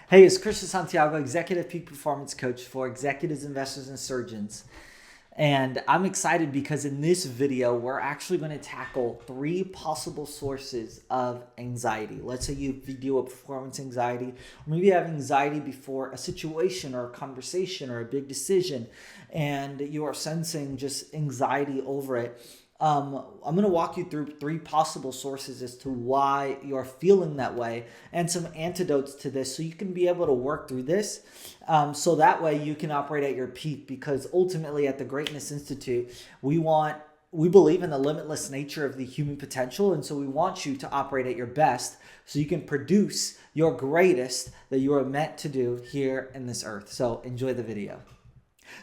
Hey, it's Christian Santiago, Executive Peak Performance Coach for executives, investors, and surgeons. And I'm excited because in this video, we're actually going to tackle three possible sources of anxiety. Let's say you deal with performance anxiety, or maybe you have anxiety before a situation or a conversation or a big decision, and you are sensing just anxiety over it. I'm going to walk you through three possible sources as to why you're feeling that way and some antidotes to this so you can be able to work through this so that way you can operate at your peak, because ultimately at the Greatness Institute, we believe in the limitless nature of the human potential, and so we want you to operate at your best so you can produce your greatest that you are meant to do here in this earth. So enjoy the video.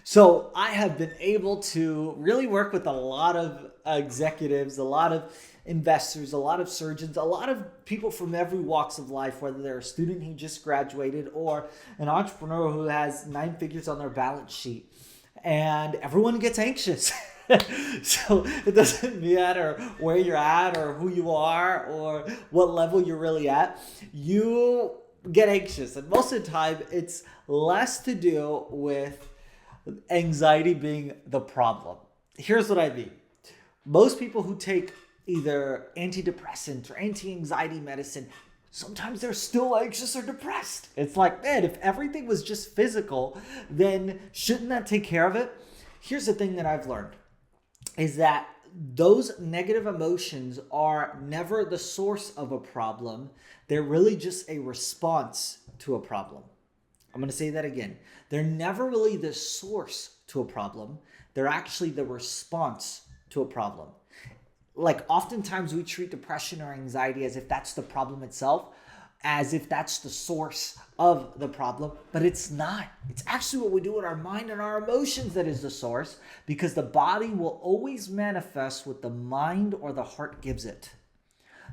So I have been able to really work with a lot of executives, a lot of investors, a lot of surgeons, a lot of people from every walks of life, whether they're a student who just graduated or an entrepreneur who has 9 figures on their balance sheet. And everyone gets anxious. So it doesn't matter where you're at or who you are or what level you're really at. You get anxious. And most of the time, it's less to do with anxiety being the problem. Here's what I mean. Most people who take either antidepressant or anti-anxiety medicine, sometimes they're still anxious or depressed. It's like, man, if everything was just physical, then shouldn't that take care of it? Here's the thing that I've learned is that those negative emotions are never the source of a problem. They're really just a response to a problem. I'm going to say that again. They're never really the source to a problem. They're actually the response to a problem. Like oftentimes we treat depression or anxiety as if that's the problem itself, as if that's the source of the problem, but it's not. It's actually what we do with our mind and our emotions that is the source, because the body will always manifest what the mind or the heart gives it.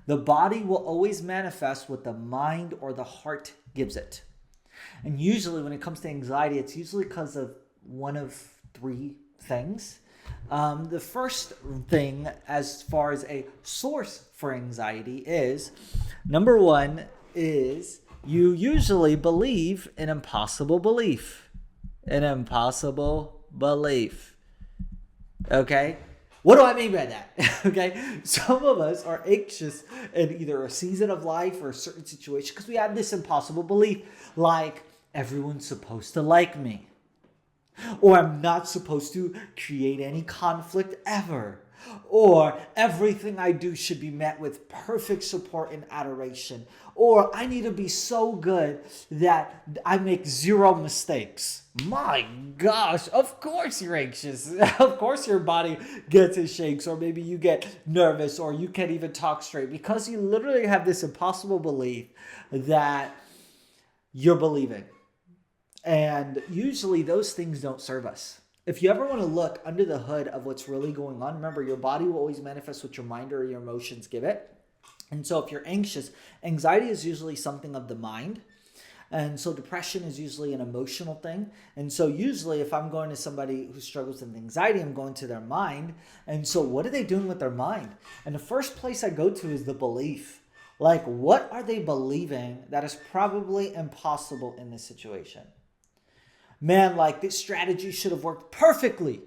The body will always manifest what the mind or the heart gives it. And usually when it comes to anxiety, it's usually because of one of three things. The first thing as far as a source for anxiety is, number one, is you usually believe an impossible belief. An impossible belief. Okay? What do I mean by that? Okay, some of us are anxious in either a season of life or a certain situation because we have this impossible belief, like everyone's supposed to like me, or I'm not supposed to create any conflict ever, or everything I do should be met with perfect support and adoration, or I need to be so good that I make zero mistakes. My gosh, of course you're anxious. Of course your body gets in shakes, or maybe you get nervous, or you can't even talk straight because you literally have this impossible belief that you're believing. And usually those things don't serve us. If you ever want to look under the hood of what's really going on, remember your body will always manifest what your mind or your emotions give it. And so if you're anxious, anxiety is usually something of the mind. And so depression is usually an emotional thing. And so usually if I'm going to somebody who struggles with anxiety, I'm going to their mind. And so what are they doing with their mind? And the first place I go to is the belief. Like, what are they believing that is probably impossible in this situation? Man, like this strategy should have worked perfectly,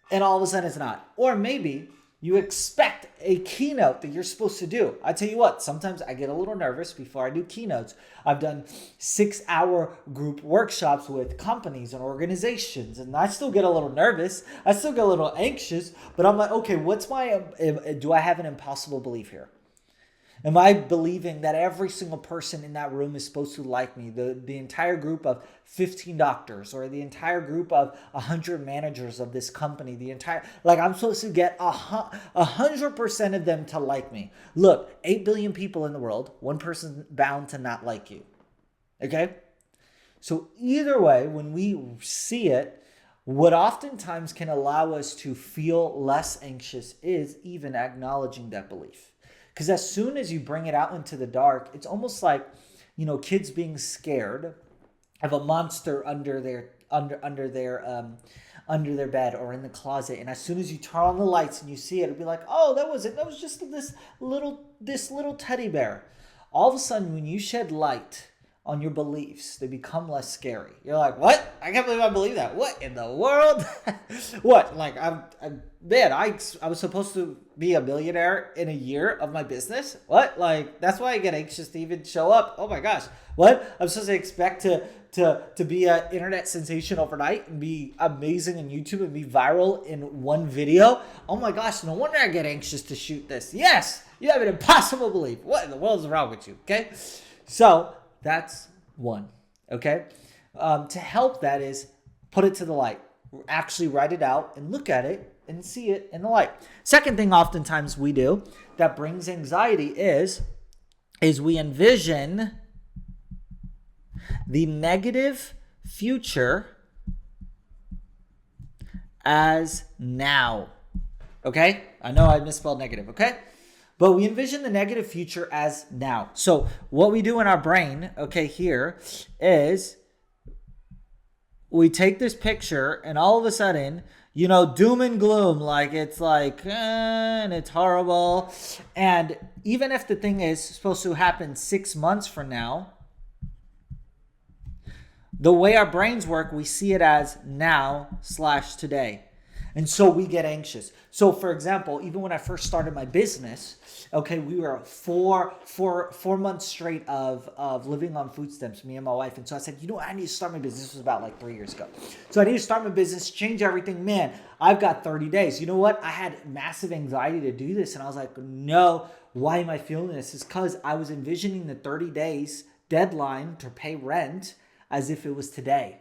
and all of a sudden it's not. Or maybe you expect a keynote that you're supposed to do. I tell you what, sometimes I get a little nervous before I do keynotes. I've done 6-hour group workshops with companies and organizations, and I still get a little nervous. I still get a little anxious, but I'm like, okay, do I have an impossible belief here? Am I believing that every single person in that room is supposed to like me? The entire group of 15 doctors, or the entire group of 100 managers of this company, I'm supposed to get 100% of them to like me. Look, 8 billion people in the world, one person bound to not like you. Okay? So either way, when we see it, what oftentimes can allow us to feel less anxious is even acknowledging that belief. Because as soon as you bring it out into the dark, it's almost like, kids being scared of a monster under their bed or in the closet. And as soon as you turn on the lights and you see it, it'll be like, oh, that was it. That was just this little teddy bear. All of a sudden, when you shed light on your beliefs. They become less scary. You're like, what? I can't believe I believe that. What in the world? What? Like, I was supposed to be a millionaire in a year of my business. What? Like, that's why I get anxious to even show up. Oh my gosh. What? I'm supposed to expect to be an internet sensation overnight and be amazing on YouTube and be viral in one video. Oh my gosh. No wonder I get anxious to shoot this. Yes. You have an impossible belief. What in the world is wrong with you? Okay. So that's one. Okay. To help that is put it to the light. Actually write it out and look at it and see it in the light. Second thing oftentimes we do that brings anxiety is we envision the negative future as now. Okay? I know I misspelled negative, okay? But we envision the negative future as now. So what we do in our brain, okay, here is we take this picture and all of a sudden, doom and gloom, like it's like, and it's horrible. And even if the thing is supposed to happen 6 months from now, the way our brains work, we see it as now/today. And so we get anxious. So for example, even when I first started my business, okay, we were four months straight of living on food stamps, me and my wife. And so I said, I need to start my business. This was about like 3 years ago. So I need to start my business, change everything. Man, I've got 30 days. You know what? I had massive anxiety to do this. And I was like, no, why am I feeling this? It's because I was envisioning the 30 days deadline to pay rent as if it was today.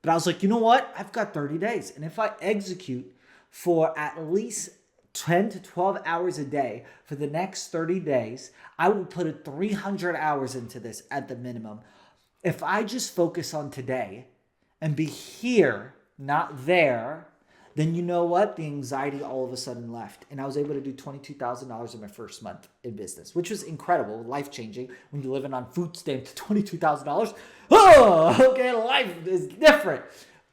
But I was like, you know what? I've got 30 days. And if I execute for at least 10 to 12 hours a day for the next 30 days, I will put 300 hours into this at the minimum. If I just focus on today and be here, not there, then you know what? The anxiety all of a sudden left. And I was able to do $22,000 in my first month in business, which was incredible, life-changing. When you're living on food stamps, $22,000. Oh, okay, life is different.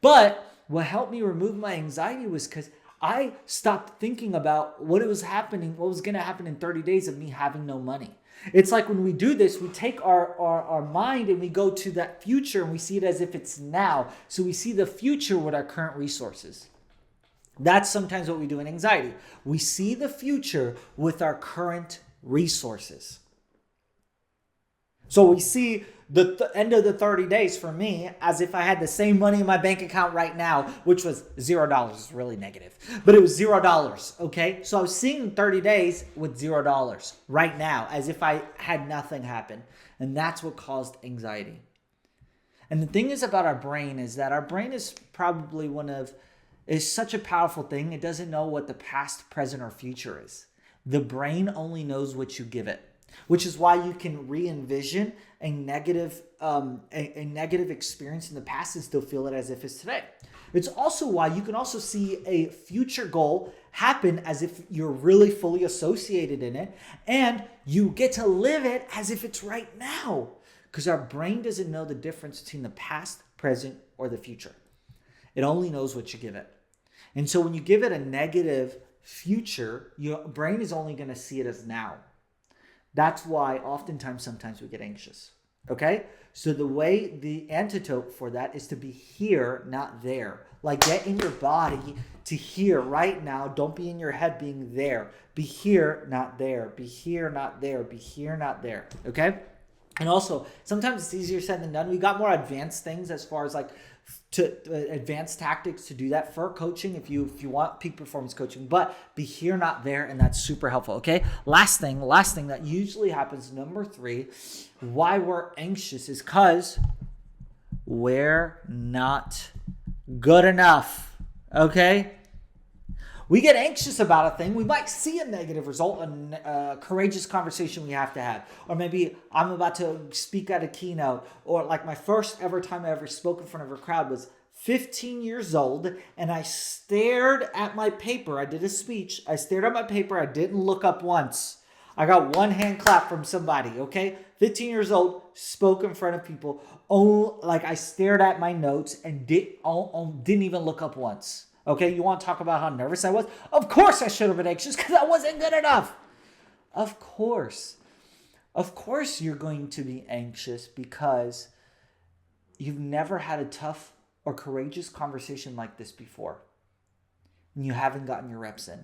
But what helped me remove my anxiety was because I stopped thinking about what was going to happen in 30 days of me having no money. It's like when we do this, we take our mind and we go to that future and we see it as if it's now. So we see the future with our current resources. That's sometimes what we do in anxiety. We see the future with our current resources. So we see the end of the 30 days for me as if I had the same money in my bank account right now, which was $0. It's really negative, but it was $0. Okay. So I was seeing 30 days with $0 right now as if I had nothing happen. And that's what caused anxiety. And the thing is about our brain is that our brain is probably is such a powerful thing. It doesn't know what the past, present, or future is. The brain only knows what you give it, which is why you can re-envision a negative experience in the past and still feel it as if it's today. It's also why you can also see a future goal happen as if you're really fully associated in it, and you get to live it as if it's right now, because our brain doesn't know the difference between the past, present, or the future. It only knows what you give it. And so when you give it a negative future, your brain is only going to see it as now. That's why sometimes we get anxious. Okay? So the antidote for that is to be here, not there. Like get in your body to here right now. Don't be in your head being there. Be here, not there. Be here, not there. Be here, not there. Okay? And also, sometimes it's easier said than done. We got more advanced things as far as like advanced tactics to do that for coaching if you want peak performance coaching, but be here, not there, and that's super helpful. Okay, last thing that usually happens, number 3, why we're anxious is because we're not good enough. Okay, we get anxious about a thing. We might see a negative result, a courageous conversation we have to have. Or maybe I'm about to speak at a keynote. Or like my first ever time I ever spoke in front of a crowd was 15 years old. And I stared at my paper. I did a speech. I stared at my paper. I didn't look up once. I got one hand clap from somebody, okay? 15 years old, spoke in front of people. Oh, like I stared at my notes and didn't even look up once. Okay, you want to talk about how nervous I was? Of course I should have been anxious because I wasn't good enough. Of course. Of course, you're going to be anxious because you've never had a tough or courageous conversation like this before, and you haven't gotten your reps in.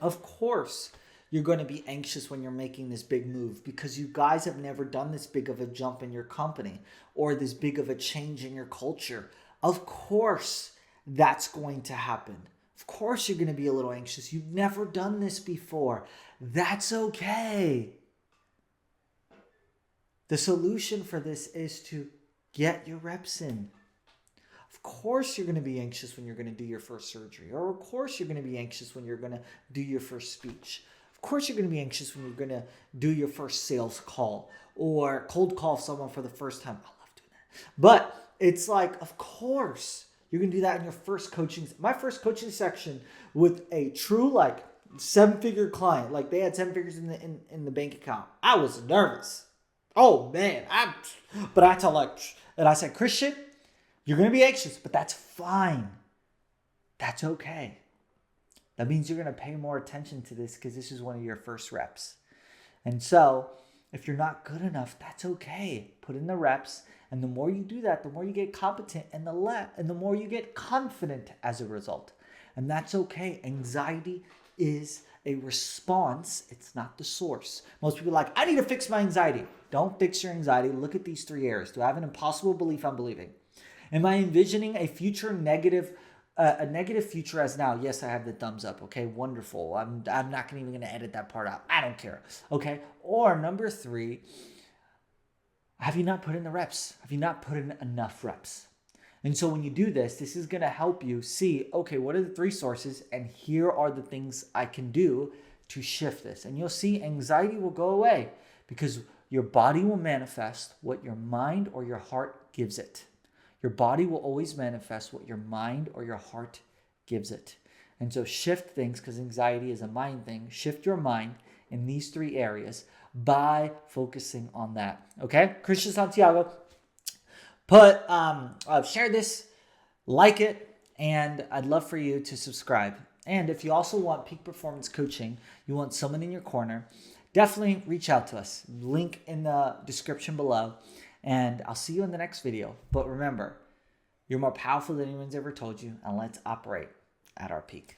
Of course, you're going to be anxious when you're making this big move because you guys have never done this big of a jump in your company or this big of a change in your culture. Of course, that's going to happen. Of course, you're going to be a little anxious. You've never done this before. That's okay. The solution for this is to get your reps in. Of course, you're going to be anxious when you're going to do your first surgery, or of course, you're going to be anxious when you're going to do your first speech. Of course, you're going to be anxious when you're going to do your first sales call or cold call someone for the first time. I love doing that. But it's like, of course, you're going to do that in your first coaching. My first coaching section with a true like 7-figure client, like they had 7 figures in the bank account. I was nervous. Oh man, but I tell and I said, Christian, you're going to be anxious, but that's fine. That's okay. That means you're going to pay more attention to this because this is one of your first reps. And so if you're not good enough, that's okay. Put in the reps. And the more you do that, the more you get competent and the more you get confident as a result. And that's okay. Anxiety is a response. It's not the source. Most people are like, I need to fix my anxiety. Don't fix your anxiety. Look at these 3 areas. Do I have an impossible belief I'm believing? Am I envisioning a future negative future as now? Yes, I have the thumbs up. Okay, wonderful. I'm not even going to edit that part out. I don't care. Okay. Or number 3, have you not put in the reps? Have you not put in enough reps? And so when you do this, this is going to help you see, okay, what are the 3 sources? And here are the things I can do to shift this. And you'll see anxiety will go away because your body will manifest what your mind or your heart gives it. Your body will always manifest what your mind or your heart gives it. And so shift things, because anxiety is a mind thing. Shift your mind in these 3 areas by focusing on that. Okay? Christian Santiago, share this, like it, and I'd love for you to subscribe. And if you also want peak performance coaching, you want someone in your corner, definitely reach out to us. Link in the description below. And I'll see you in the next video. But remember, you're more powerful than anyone's ever told you, and let's operate at our peak.